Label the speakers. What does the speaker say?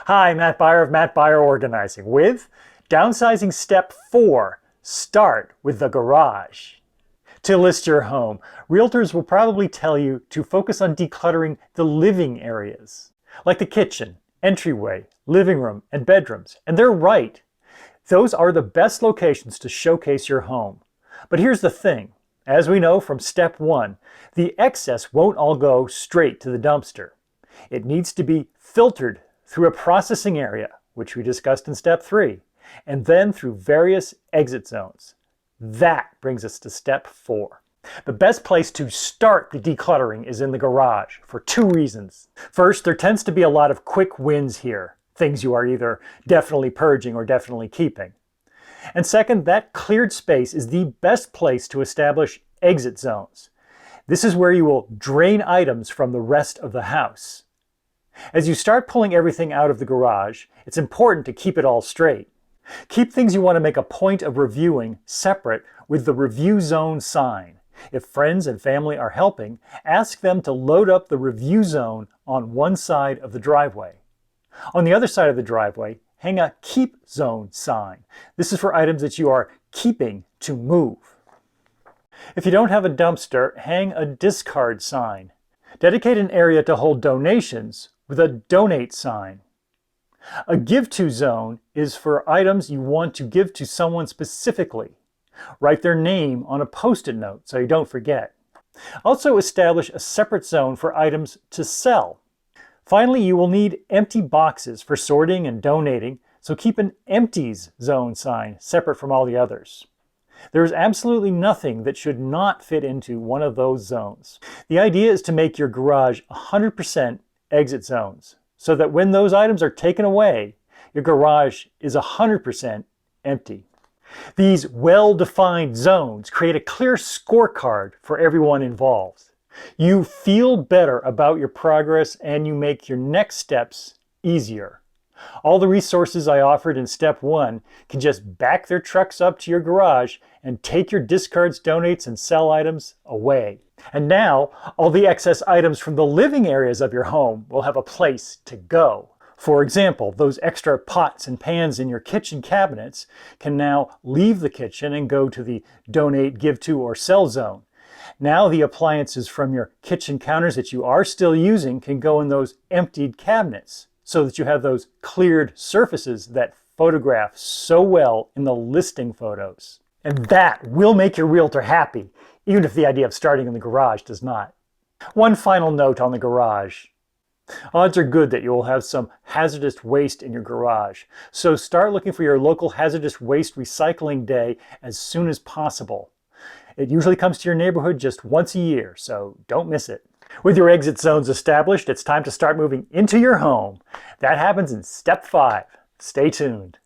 Speaker 1: Hi, Matt Byer of Matt Byer Organizing with Downsizing Step 4, Start with the Garage. To list your home, realtors will probably tell you to focus on decluttering the living areas, like the kitchen, entryway, living room, and bedrooms. And they're right. Those are the best locations to showcase your home. But here's the thing. As we know from Step 1, the excess won't all go straight to the dumpster. It needs to be filtered through a processing area, which we discussed in Step 3, and then through various exit zones. That brings us to Step 4. The best place to start the decluttering is in the garage for 2 reasons. First, there tends to be a lot of quick wins here, things you are either definitely purging or definitely keeping. And second, that cleared space is the best place to establish exit zones. This is where you will drain items from the rest of the house. As you start pulling everything out of the garage, it's important to keep it all straight. Keep things you want to make a point of reviewing separate with the review zone sign. If friends and family are helping, ask them to load up the review zone on one side of the driveway. On the other side of the driveway, hang a keep zone sign. This is for items that you are keeping to move. If you don't have a dumpster, hang a discard sign. Dedicate an area to hold donations with a donate sign. A give to zone is for items you want to give to someone specifically. Write their name on a post-it note so you don't forget. Also establish a separate zone for items to sell. Finally, you will need empty boxes for sorting and donating, so keep an empties zone sign separate from all the others. There is absolutely nothing that should not fit into one of those zones. The idea is to make your garage 100% exit zones, so that when those items are taken away, your garage is 100% empty. These well-defined zones create a clear scorecard for everyone involved. You feel better about your progress and you make your next steps easier. All the resources I offered in Step 1 can just back their trucks up to your garage and take your discards, donates, and sell items away. And now, all the excess items from the living areas of your home will have a place to go. For example, those extra pots and pans in your kitchen cabinets can now leave the kitchen and go to the donate, give to, or sell zone. Now the appliances from your kitchen counters that you are still using can go in those emptied cabinets, so that you have those cleared surfaces that photograph so well in the listing photos. And that will make your realtor happy, even if the idea of starting in the garage does not. One final note on the garage. Odds are good that you will have some hazardous waste in your garage, so start looking for your local hazardous waste recycling day as soon as possible. It usually comes to your neighborhood just once a year, so don't miss it. With your exit zones established, it's time to start moving into your home. That happens in Step 5. Stay tuned.